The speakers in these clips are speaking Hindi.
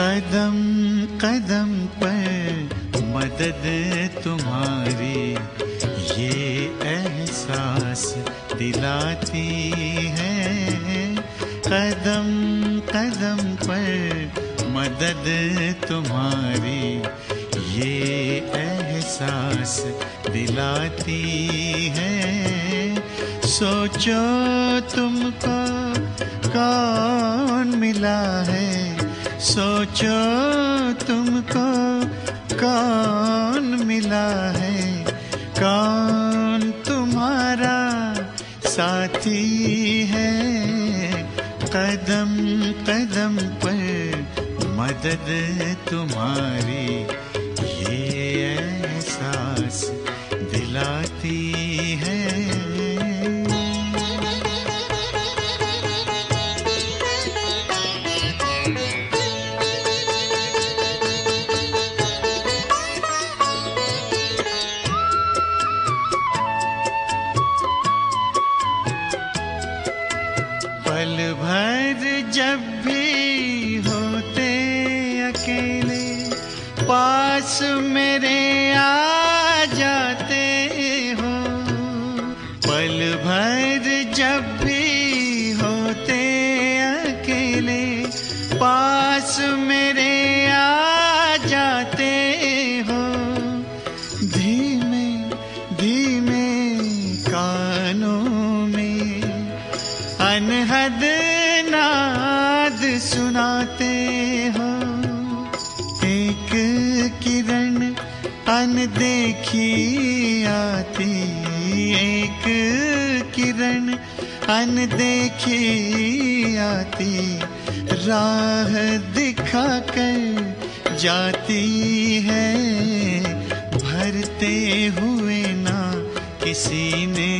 कदम कदम पर मदद तुम्हारी ये एहसास दिलाती है। कदम कदम पर मदद तुम्हारी ये एहसास दिलाती है। सोचो तुमको कौन मिला है, सोचो तुमको कौन मिला है, कौन तुम्हारा साथी है। कदम कदम पर मदद तुम्हारी ये एहसास दिलाती है। पल भर जब भी होते अकेले पास मेरे आ जाते हो। पल भर जब भी होते अकेले पास मेरे आ जाते हो। धीमे धीमे कानों में अनहद नाद सुनाते हो। एक किरण अनदेखी आती, एक किरण अनदेखी आती, राह दिखाकर जाती है। भरते हुए ना किसी ने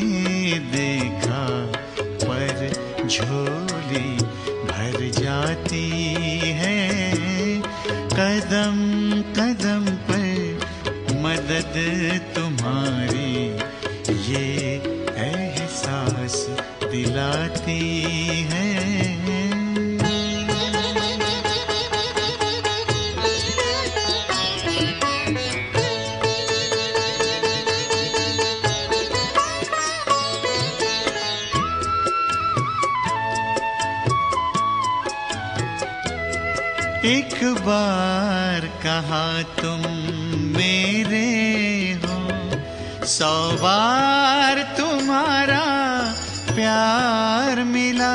देखा पर झोली भर जाती है। कदम कदम पर मदद तुम्हारी ये एहसास दिलाती है। एक बार कहा तुम मेरे हो, 100 बार तुम्हारा प्यार मिला।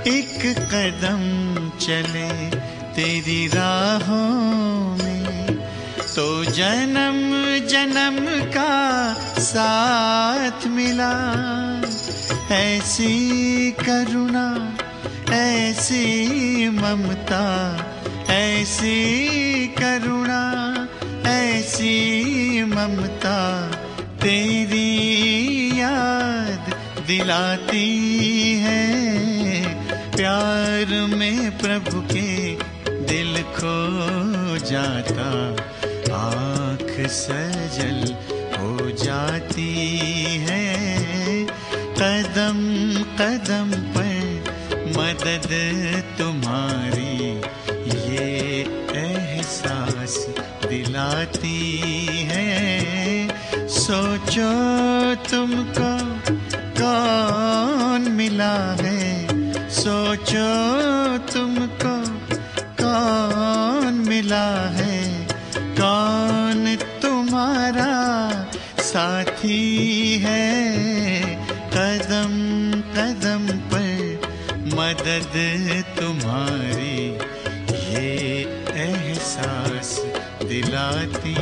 एक कदम चले तेरी राहों में तो जन्म जन्म का साथ मिला। ऐसी करुणा ऐसी ममता, ऐसी करुणा ऐसी ममता तेरी याद दिलाती है। प्यार में प्रभु के दिल खो जाता, आँख सजल हो जाती है। कदम कदम पर मदद तुम्हारी ये एहसास दिलाती है। सोचो तुमको कौन मिला है, सोचो तुमको कौन मिला है, कौन तुम्हारा साथी है। कदम कदम पर मदद तुम्हारी ये एहसास दिलाती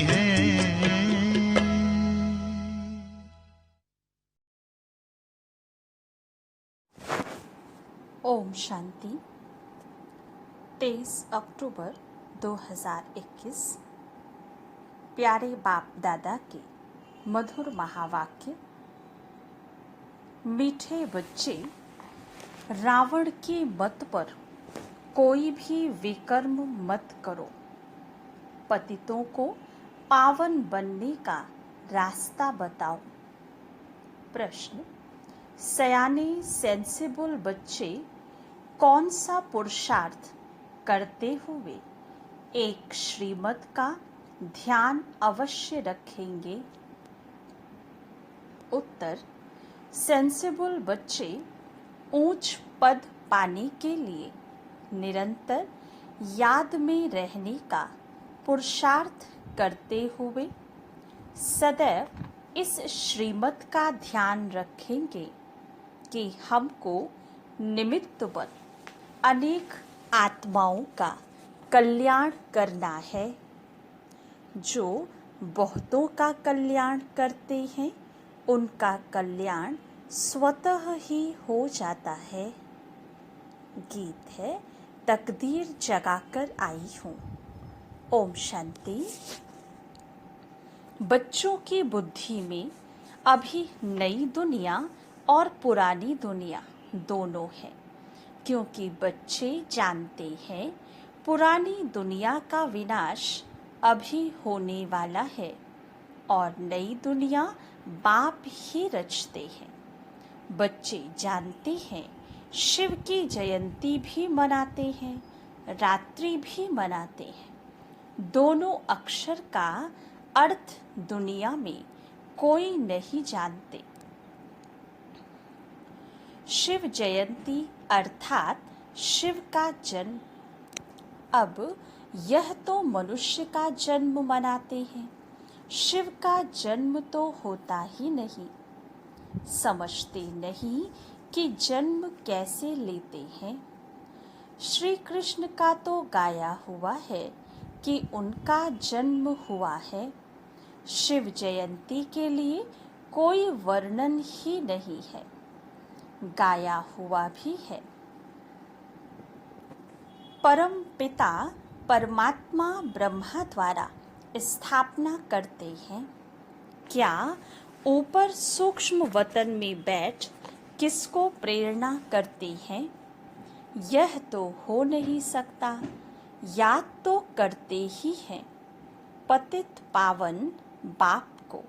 है। ओम शांति। 23 अक्टूबर 2021 प्यारे बाप दादा के मधुर महावाक्य। मीठे बच्चे, रावण की मत पर कोई भी विकर्म मत करो। पतितों को पावन बनने का रास्ता बताओ। प्रश्न, सयाने सेंसिबल बच्चे कौन सा पुरुषार्थ करते हुए एक श्रीमत का ध्यान अवश्य रखेंगे? उत्तर, सेंसिबल बच्चे ऊंच पद पाने के लिए निरंतर याद में रहने का पुरुषार्थ करते हुए सदैव इस श्रीमत का ध्यान रखेंगे कि हमको निमित्त बन अनेक आत्माओं का कल्याण करना है। जो बहुतों का कल्याण करते हैं उनका कल्याण स्वतः ही हो जाता है। गीत है तकदीर जगाकर आई हूँ। ओम शांति। बच्चों की बुद्धि में अभी नई दुनिया और पुरानी दुनिया दोनों है, क्योंकि बच्चे जानते हैं पुरानी दुनिया का विनाश अभी होने वाला है और नई दुनिया बाप ही रचते हैं। बच्चे जानते हैं शिव की जयंती भी मनाते हैं, रात्रि भी मनाते हैं। दोनों अक्षर का अर्थ दुनिया में कोई नहीं जानते। शिव जयंती अर्थात शिव का जन्म। अब यह तो मनुष्य का जन्म मनाते हैं, शिव का जन्म तो होता ही नहीं। समझते नहीं कि जन्म कैसे लेते हैं। श्री कृष्ण का तो गाया हुआ है कि उनका जन्म हुआ है। शिव जयंती के लिए कोई वर्णन ही नहीं है, गाया हुआ भी है। परम पिता परमात्मा ब्रह्मा द्वारा स्थापना करते हैं। क्या ऊपर सूक्ष्म वतन में बैठ किसको प्रेरणा करते हैं? यह तो हो नहीं सकता। याद तो करते ही हैं पतित पावन बाप को।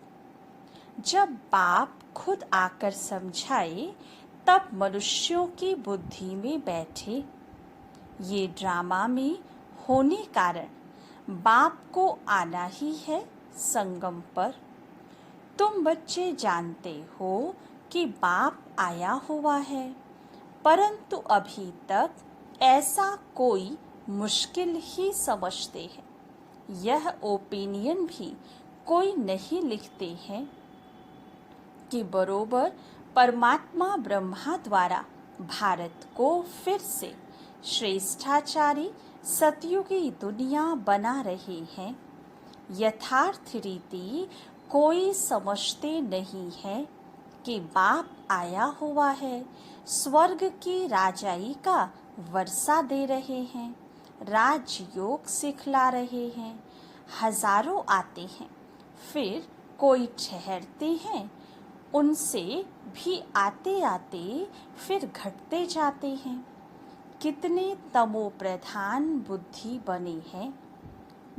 जब बाप खुद आकर समझाए तब मनुष्यों की बुद्धि में बैठे। ये ड्रामा में होने कारण बाप को आना ही है संगम पर। तुम बच्चे जानते हो कि बाप आया हुआ है, परंतु अभी तक ऐसा कोई मुश्किल ही समझते हैं। यह ओपिनियन भी कोई नहीं लिखते हैं कि बरोबर परमात्मा ब्रह्मा द्वारा भारत को फिर से श्रेष्ठाचारी सतयुगी दुनिया बना रहे हैं। यथार्थ रीति कोई समझते नहीं है कि बाप आया हुआ है, स्वर्ग की राजाई का वर्षा दे रहे हैं, राजयोग सिखला रहे हैं। हजारों आते हैं, फिर कोई ठहरते हैं, उनसे भी आते आते फिर घटते जाते हैं। कितने तमो प्रधान बुद्धि बने हैं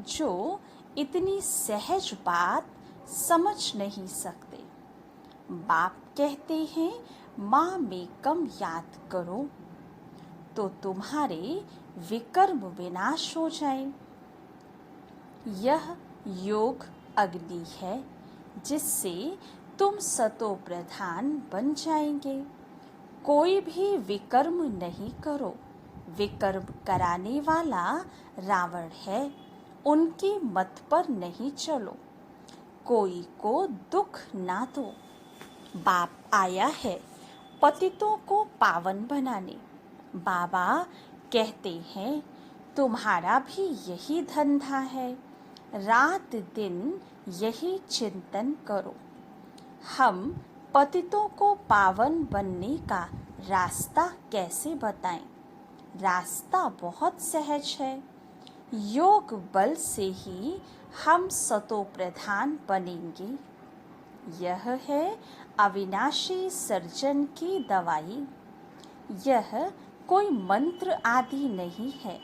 जो इतनी सहज बात समझ नहीं सकते। बाप कहते हैं माँ में कम याद करो तो तुम्हारे विकर्म विनाश हो जाए। यह योग अग्नि है जिससे तुम सतो प्रधान बन जाएंगे। कोई भी विकर्म नहीं करो। विकर्म कराने वाला रावण है, उनकी मत पर नहीं चलो। कोई को दुख ना दो। बाप आया है पतितों को पावन बनाने। बाबा कहते हैं तुम्हारा भी यही धंधा है, रात दिन यही चिंतन करो। हम पतितों को पावन बनने का रास्ता कैसे बताएं? रास्ता बहुत सहज है। योग बल से ही हम सतो प्रधान बनेंगे। यह है अविनाशी सर्जन की दवाई। यह कोई मंत्र आदि नहीं है।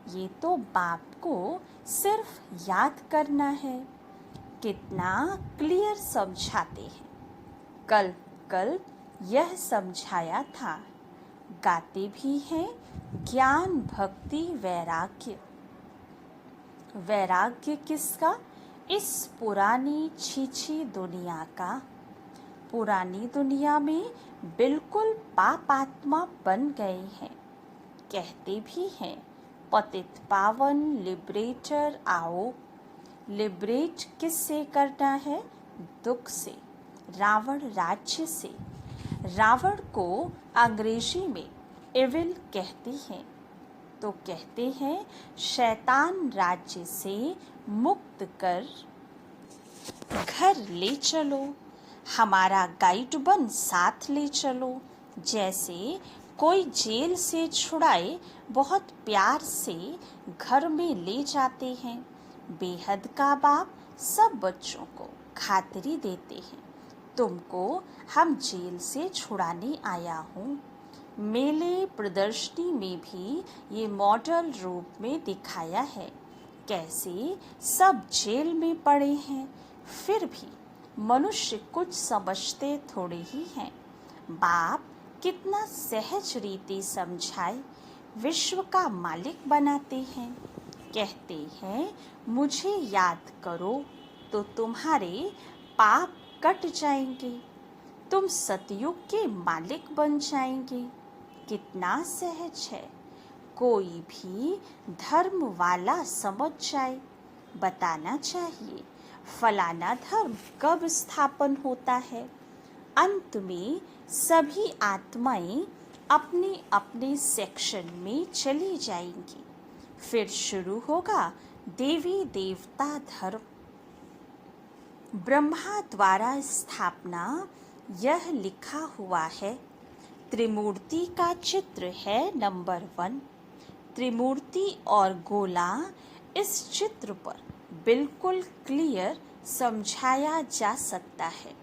ये तो बाप को सिर्फ याद करना है। कितना क्लियर समझाते हैं। कल यह समझाया था। गाते भी हैं ज्ञान भक्ति वैराग्य। वैराग्य किसका? इस पुरानी छीछी दुनिया का। पुरानी दुनिया में बिल्कुल पाप आत्मा बन गए हैं। कहते भी हैं पतित पावन लिबरेटर आओ। लिबरेट किससे करना है? दुख से, रावण राज्य से। रावण को अंग्रेजी में एविल कहते हैं। तो कहते हैं शैतान राज्य से मुक्त कर घर ले चलो, हमारा गाइड बन साथ ले चलो। जैसे कोई जेल से छुड़ाए बहुत प्यार से घर में ले जाते हैं। बेहद का बाप सब बच्चों को खातिरी देते हैं, तुमको हम जेल से छुड़ाने आया हूँ। मेले प्रदर्शनी में भी ये मॉडल रूप में दिखाया है कैसे सब जेल में पड़े हैं, फिर भी मनुष्य कुछ समझते थोड़े ही हैं। बाप कितना सहज रीति समझाए विश्व का मालिक बनाते हैं। कहते हैं मुझे याद करो तो तुम्हारे पाप कट जाएंगे, तुम सतयुग के मालिक बन जाएंगे। कितना सहज है, कोई भी धर्म वाला समझ जाए। बताना चाहिए फलाना धर्म कब स्थापन होता है। अंत में सभी आत्माएं अपने अपने सेक्शन में चली जाएंगी। फिर शुरू होगा देवी देवता धर्म। ब्रह्मा द्वारा स्थापना यह लिखा हुआ है। त्रिमूर्ति का चित्र है नंबर 1। त्रिमूर्ति और गोला इस चित्र पर बिल्कुल क्लियर समझाया जा सकता है।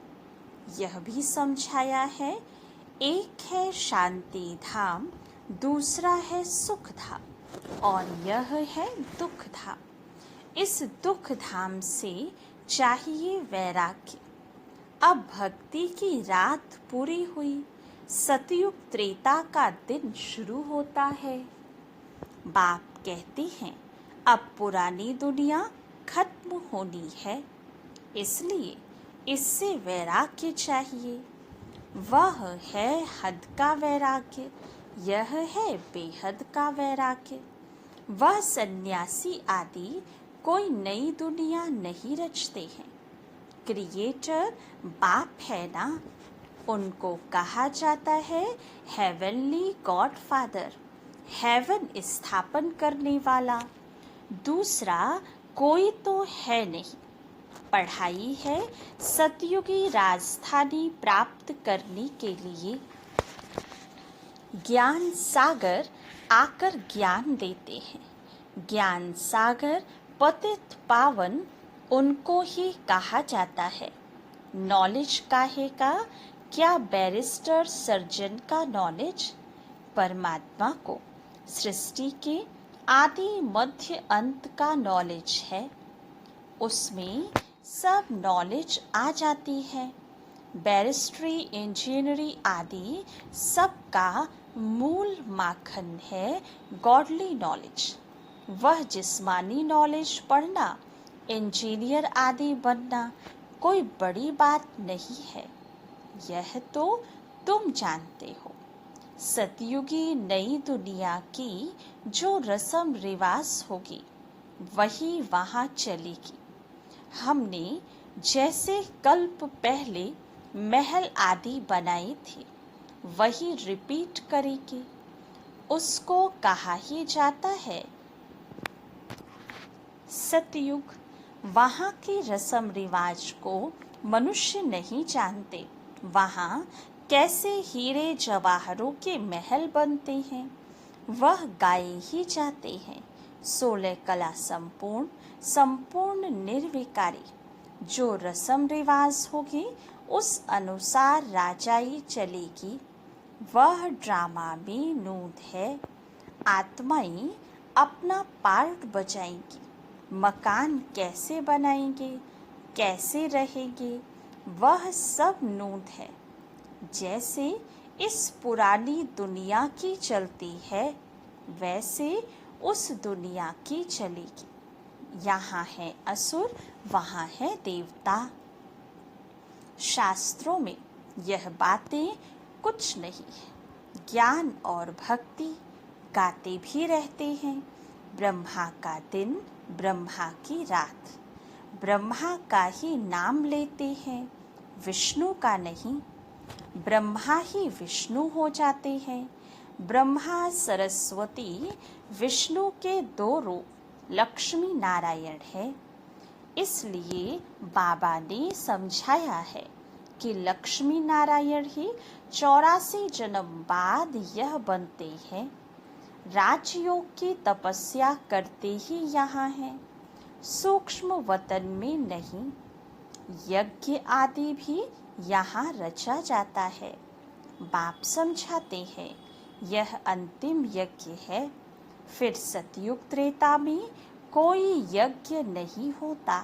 यह भी समझाया है एक है शांति धाम, दूसरा है सुख धाम और यह है दुख धाम। इस दुख धाम से चाहिए वैराग्य। अब भक्ति की रात पूरी हुई, सतयुग त्रेता का दिन शुरू होता है। बाप कहते हैं अब पुरानी दुनिया खत्म होनी है, इसलिए इससे वैराग्य चाहिए। वह है हद का वैराग्य, यह है बेहद का वैराग्य। वह सन्यासी आदि कोई नई दुनिया नहीं रचते हैं। क्रिएटर बाप है ना, उनको कहा जाता है हेवनली गॉड फादर, हेवन स्थापन करने वाला। दूसरा कोई तो है नहीं। पढ़ाई है सतयुगी राजधानी प्राप्त करने के लिए। ज्ञान सागर आकर ज्ञान देते हैं। ज्ञान सागर पतित पावन उनको ही कहा जाता है। नॉलेज काहे का? क्या बैरिस्टर सर्जन का नॉलेज? परमात्मा को सृष्टि के आदि मध्य अंत का नॉलेज है। उसमें सब नॉलेज आ जाती है। बैरिस्ट्री इंजीनियरिंग आदि सबका मूल माखन है गॉडली नॉलेज। वह जिस्मानी नॉलेज पढ़ना, इंजीनियर आदि बनना कोई बड़ी बात नहीं है। यह तो तुम जानते हो। सतयुगी नई दुनिया की जो रस्म रिवाज होगी वही वहाँ चलेगी। हमने जैसे कल्प पहले महल आदि बनाए थे वही रिपीट करेगी। उसको कहा ही जाता है सतयुग। वहाँ के रस्म रिवाज को मनुष्य नहीं जानते। वहाँ कैसे हीरे जवाहरों के महल बनते हैं वह गाए ही जाते हैं। 16 कला संपूर्ण निर्विकारी। जो रस्म रिवाज होगी उस अनुसार राजाई चलेगी। वह ड्रामा में नूद है। आत्माएं अपना पार्ट बजाएंगी। मकान कैसे बनाएंगे, कैसे रहेंगे, वह सब नूद है। जैसे इस पुरानी दुनिया की चलती है, वैसे उस दुनिया की चलेगी। यहाँ है असुर, वहाँ है देवता। शास्त्रों में यह बातें कुछ नहीं है। ज्ञान और भक्ति गाते भी रहते हैं। ब्रह्मा का दिन, ब्रह्मा की रात। ब्रह्मा का ही नाम लेते हैं, विष्णु का नहीं। ब्रह्मा ही विष्णु हो जाते हैं। ब्रह्मा सरस्वती विष्णु के दो रूप लक्ष्मी नारायण है। इसलिए बाबा ने समझाया है कि लक्ष्मी नारायण ही 84 जन्म बाद यह बनते हैं। राजयोग की तपस्या करते ही यहाँ हैं, सूक्ष्म वतन में नहीं। यज्ञ आदि भी यहाँ रचा जाता है। बाप समझाते हैं यह अंतिम यज्ञ है। फिर सतयुग त्रेता में कोई यज्ञ नहीं होता।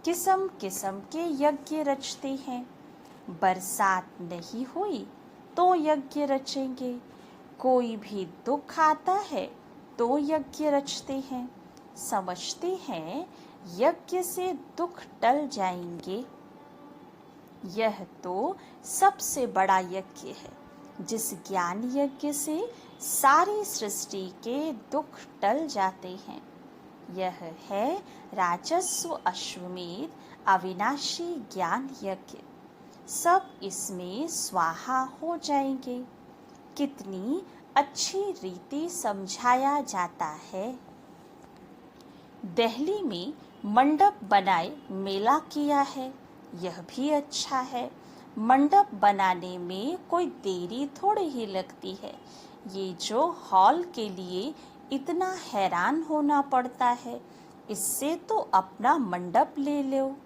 किस्म किस्म के यज्ञ रचते हैं। बरसात नहीं हुई तो यज्ञ रचेंगे। कोई भी दुख आता है तो यज्ञ रचते हैं। समझते हैं यज्ञ से दुख टल जाएंगे। यह तो सबसे बड़ा यज्ञ है, जिस ज्ञान यज्ञ से सारी सृष्टि के दुख टल जाते हैं। यह है राजस्व अश्वमेध अविनाशी ज्ञान यज्ञ। सब इसमें स्वाहा हो जाएंगे। कितनी अच्छी रीति समझाया जाता है। दिल्ली में मंडप बनाए मेला किया है, यह भी अच्छा है। मंडप बनाने में कोई देरी थोड़ी ही लगती है। ये जो हॉल के लिए इतना हैरान होना पड़ता है, इससे तो अपना मंडप ले लो।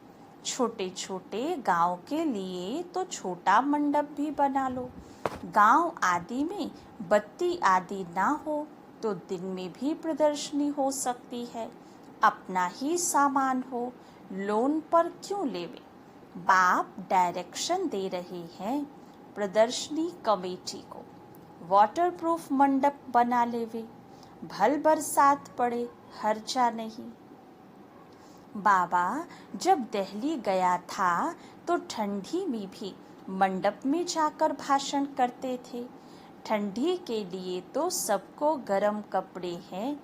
छोटे छोटे गांव के लिए तो छोटा मंडप भी बना लो। गांव आदि में बत्ती आदि ना हो तो दिन में भी प्रदर्शनी हो सकती है। अपना ही सामान हो, लोन पर क्यों लेवे। बाप डायरेक्शन दे रहे हैं प्रदर्शनी कमेटी को, वाटरप्रूफ मंडप बना लेवे। भल बरसात पड़े हर्जा नहीं। बाबा जब दिल्ली गया था तो ठंडी में भी मंडप में जाकर भाषण करते थे। ठंडी के लिए तो सबको गर्म कपड़े हैं।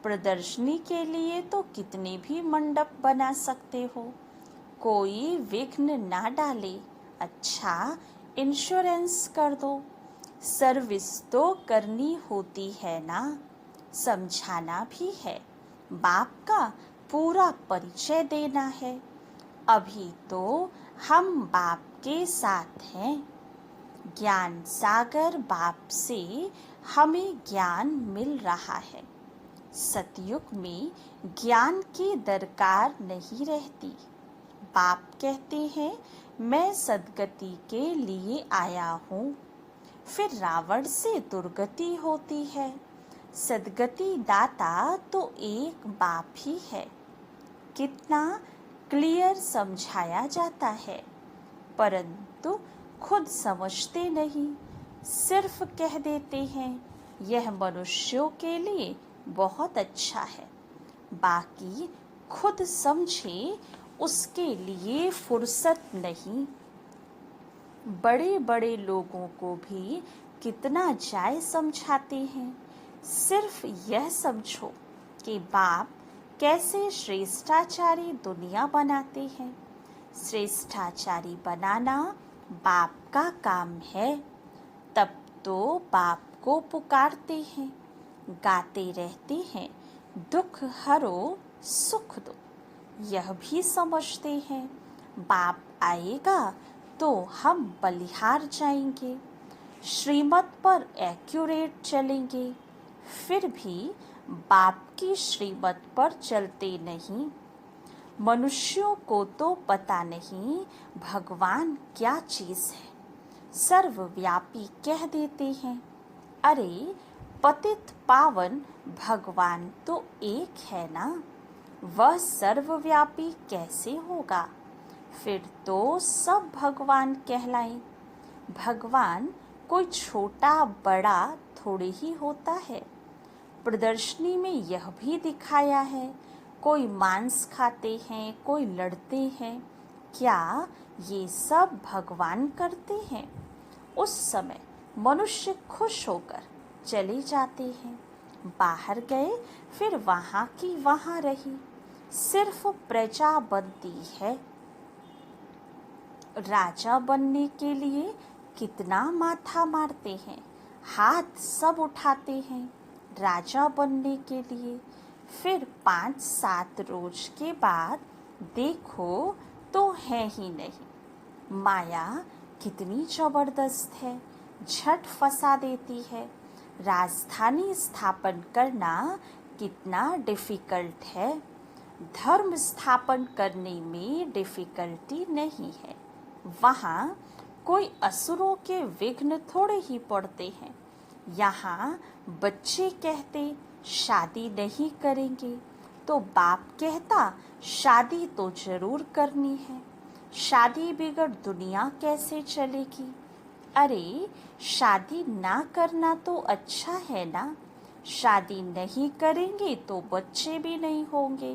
प्रदर्शनी के लिए तो कितने भी मंडप बना सकते हो, कोई विघ्न ना डाले। अच्छा इंश्योरेंस कर दो। सर्विस तो करनी होती है ना, समझाना भी है। बाप का पूरा परिचय देना है। अभी तो हम बाप के साथ हैं। ज्ञान सागर बाप से हमें ज्ञान मिल रहा है। सतयुग में ज्ञान की दरकार नहीं रहती। बाप कहते हैं मैं सद्गति के लिए आया हूँ। फिर रावण से दुर्गति होती है। सद्गति दाता तो एक बाप ही है। कितना क्लियर समझाया जाता है, परंतु खुद समझते नहीं, सिर्फ कह देते हैं यह मनुष्यों के लिए बहुत अच्छा है। बाकी खुद समझे उसके लिए फुर्सत नहीं। बड़े बड़े लोगों को भी कितना जाय समझाते हैं। सिर्फ यह समझो कि बाप कैसे श्रेष्ठाचारी दुनिया बनाते हैं। श्रेष्ठाचारी बनाना बाप का काम है। तब तो बाप को पुकारते हैं, गाते रहते हैं दुख हरो सुख दो। यह भी समझते हैं बाप आएगा तो हम बलिहार जाएंगे, श्रीमत पर एक्यूरेट चलेंगे। फिर भी बाप की श्रीमत पर चलते नहीं। मनुष्यों को तो पता नहीं भगवान क्या चीज़ है। सर्वव्यापी कह देते हैं। अरे पतित पावन भगवान तो एक है ना, वह सर्वव्यापी कैसे होगा। फिर तो सब भगवान कहलाएं। भगवान कोई छोटा बड़ा थोड़े ही होता है। प्रदर्शनी में यह भी दिखाया है, कोई मांस खाते हैं, कोई लड़ते हैं। क्या ये सब भगवान करते हैं? उस समय मनुष्य खुश होकर चले जाते हैं। बाहर गए, फिर वहाँ की वहाँ रही, सिर्फ प्रजा बनती है। राजा बनने के लिए कितना माथा मारते हैं, हाथ सब उठाते हैं राजा बनने के लिए। फिर 5-7 रोज के बाद देखो तो है ही नहीं। माया कितनी जबरदस्त है, झट फंसा देती है। राजधानी स्थापन करना कितना डिफिकल्ट है। धर्म स्थापन करने में डिफिकल्टी नहीं है। वहाँ कोई असुरों के विघ्न थोड़े ही पड़ते हैं। यहाँ बच्चे कहते शादी नहीं करेंगे, तो बाप कहता शादी तो जरूर करनी है। शादी बिगड़ दुनिया कैसे चलेगी? अरे शादी ना करना तो अच्छा है ना। शादी नहीं करेंगे तो बच्चे भी नहीं होंगे,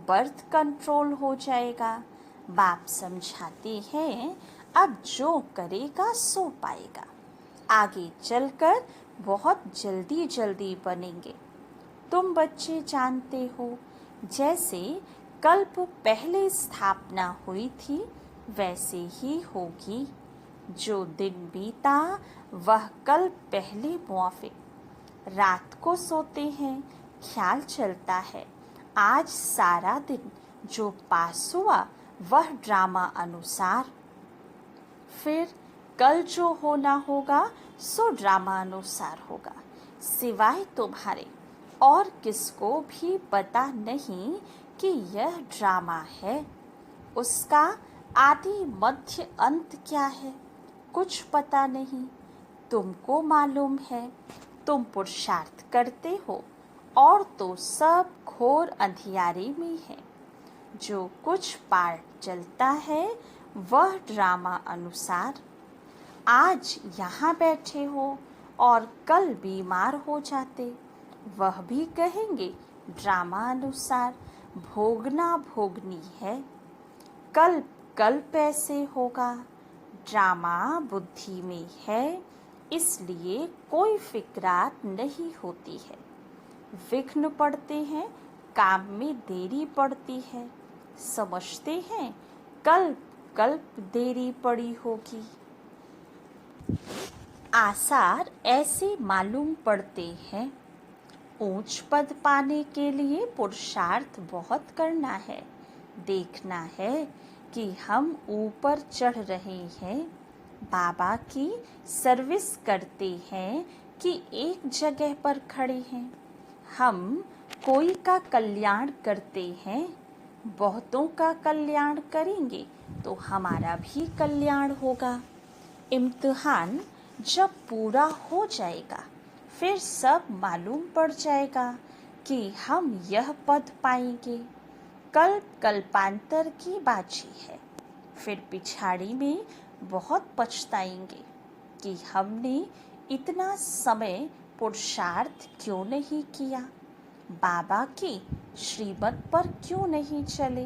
बर्थ कंट्रोल हो जाएगा। बाप समझाते हैं अब जो करेगा सो पाएगा। आगे चलकर बहुत जल्दी जल्दी बनेंगे। तुम बच्चे जानते हो, जैसे कल्प पहले स्थापना हुई थी वैसे ही होगी। जो दिन बीता वह कल्प पहले मुआफिक। रात को सोते हैं, ख्याल चलता है आज सारा दिन जो पास हुआ वह ड्रामा अनुसार। फिर कल जो होना होगा सो ड्रामा अनुसार होगा, सिवाय तुम्हारे और किसको भी पता नहीं कि यह ड्रामा है। उसका आदि मध्य अंत क्या है कुछ पता नहीं। तुमको मालूम है, तुम पुरुषार्थ करते हो और तो सब घोर अंधियारे में है। जो कुछ पार्ट चलता है वह ड्रामा अनुसार। आज यहाँ बैठे हो और कल बीमार हो जाते, वह भी कहेंगे ड्रामा अनुसार। भोगना भोगनी है, कल्प ऐसे होगा। ड्रामा बुद्धि में है, इसलिए कोई फिक्रात नहीं होती है। विघ्न पड़ते हैं, काम में देरी पड़ती है। समझते हैं कल्प देरी पड़ी होगी। आसार ऐसे मालूम पड़ते हैं। ऊंच पद पाने के लिए पुरुषार्थ बहुत करना है। देखना है कि हम ऊपर चढ़ रहे हैं, बाबा की सर्विस करते हैं कि एक जगह पर खड़े हैं। हम कोई का कल्याण करते हैं, बहुतों का कल्याण करेंगे तो हमारा भी कल्याण होगा। इम्तिहान जब पूरा हो जाएगा फिर सब मालूम पड़ जाएगा कि हम यह पद पाएंगे। कल्पांतर की बाजी है। फिर पिछाड़ी में बहुत पछताएंगे कि हमने इतना समय पुरुषार्थ क्यों नहीं किया, बाबा की श्रीमत पर क्यों नहीं चले।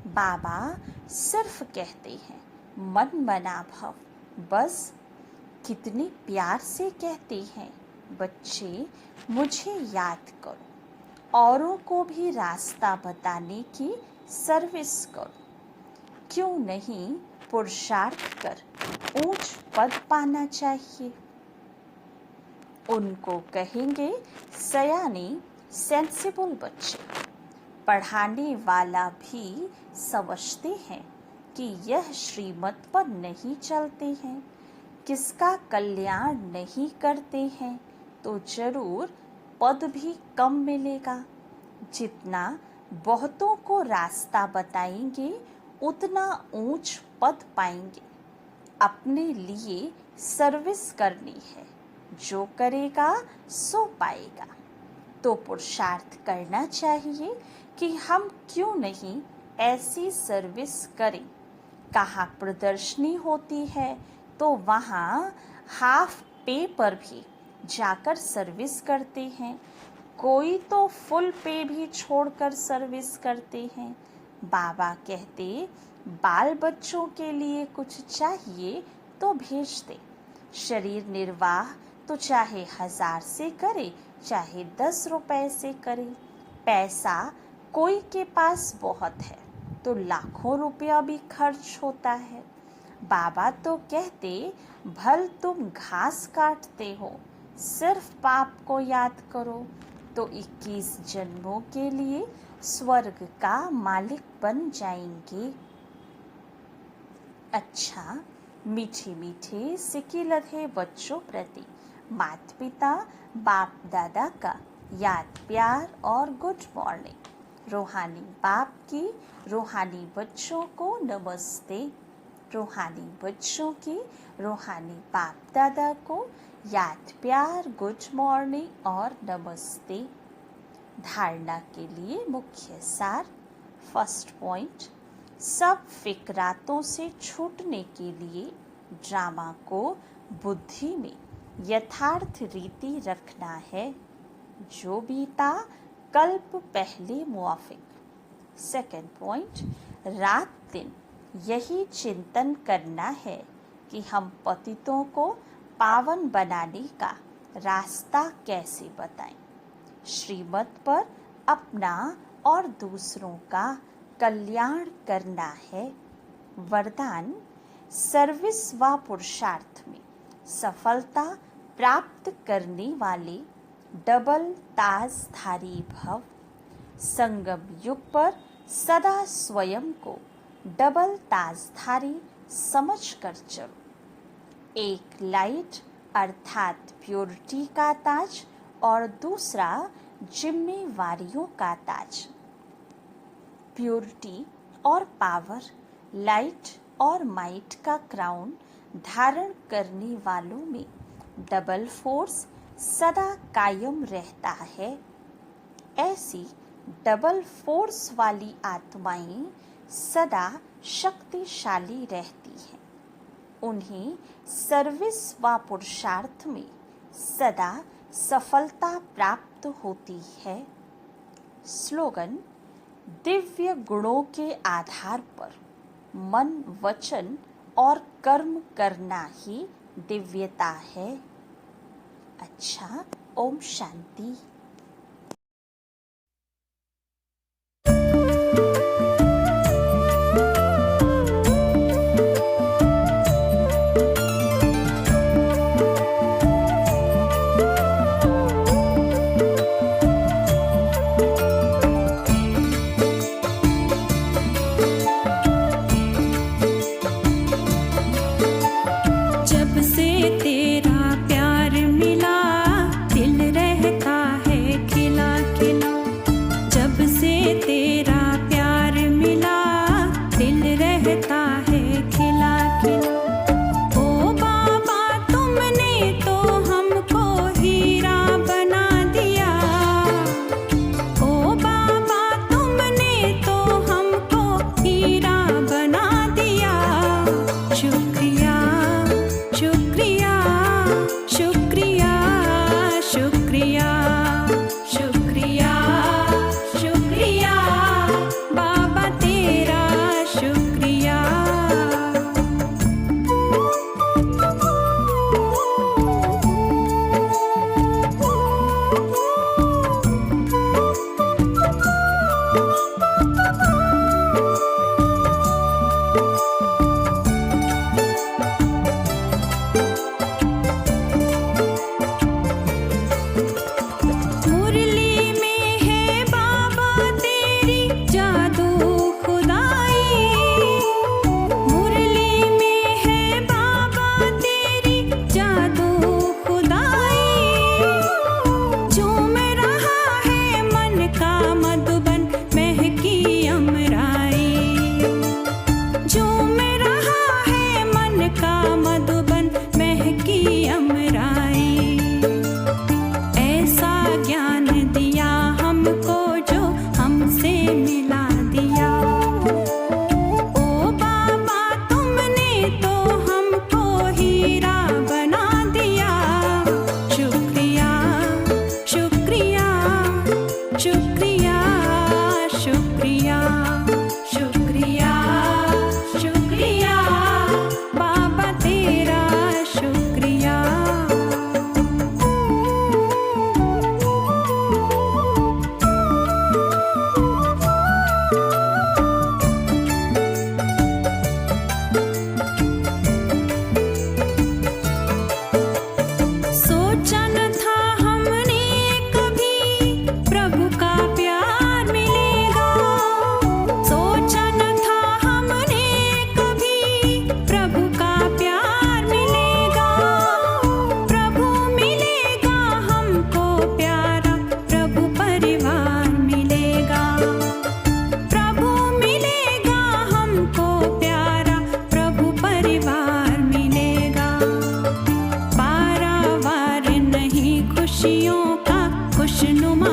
बाबा सिर्फ कहते हैं मन मना भव, बस कितने प्यार से कहते हैं बच्चे मुझे याद करो, औरों को भी रास्ता बताने की सर्विस करो। क्यों नहीं पुरुषार्थ कर ऊंच पद पाना चाहिए। उनको कहेंगे सयाने सेंसिबल बच्चे। पढ़ाने वाला भी समझते हैं कि यह श्रीमत पर नहीं चलते हैं, किसका कल्याण नहीं करते हैं, तो जरूर पद भी कम मिलेगा। जितना बहुतों को रास्ता बताएंगे उतना ऊंच पद पाएंगे। अपने लिए सर्विस करनी है, जो करेगा सो पाएगा। तो पुरुषार्थ करना चाहिए कि हम क्यों नहीं ऐसी सर्विस करें। कहाँ प्रदर्शनी होती है तो वहाँ हाफ पे पर भी जाकर सर्विस करते हैं, कोई तो फुल पे भी छोड़कर सर्विस करते हैं। बाबा कहते बाल बच्चों के लिए कुछ चाहिए तो भेज दे। शरीर निर्वाह तो चाहे 1000 से करे चाहे 10 रुपए से करे। पैसा कोई के पास बहुत है तो लाखों रुपया भी खर्च होता है। बाबा तो कहते भल तुम घास काटते हो, सिर्फ पाप को याद करो तो 21 जन्मों के लिए स्वर्ग का मालिक बन जाएंगे। अच्छा, मीठे मीठे सिक्के लधे बच्चों प्रति माता पिता बाप दादा का याद प्यार और गुड मॉर्निंग। रूहानी बाप की रूहानी बच्चों को नमस्ते। रूहानी बच्चों की रूहानी बाप दादा को याद प्यार गुड मॉर्निंग और नमस्ते। धारणा के लिए मुख्य सार। फर्स्ट पॉइंट, सब फिक्रातों से छूटने के लिए ड्रामा को बुद्धि में यथार्थ रीति रखना है, जो बीता कल्प पहले मुआफिक। सेकंड पॉइंट, रात दिन यही चिंतन करना है कि हम पतितों को पावन बनाने का रास्ता कैसे बताएं। श्रीमत पर अपना और दूसरों का कल्याण करना है। वरदान, सर्विस व पुरुषार्थ में सफलता प्राप्त करने वाले डबल ताजधारी भव। संगम युग पर सदा स्वयं को डबल ताजधारी समझकर चलो। एक लाइट अर्थात प्योरिटी का ताज और दूसरा जिम्मेवारियों का ताज। प्योरिटी और पावर, लाइट और माइट का क्राउन धारण करने वालों में डबल फोर्स सदा कायम रहता है। ऐसी डबल फोर्स वाली आत्माएं सदा शक्तिशाली रहती हैं। उन्हें सर्विस व पुरुषार्थ में सदा सफलता प्राप्त होती है। स्लोगन, दिव्य गुणों के आधार पर मन, वचन और कर्म करना ही दिव्यता है। अच्छा, ओम शांति। हीरा बना दिया। रहनुमा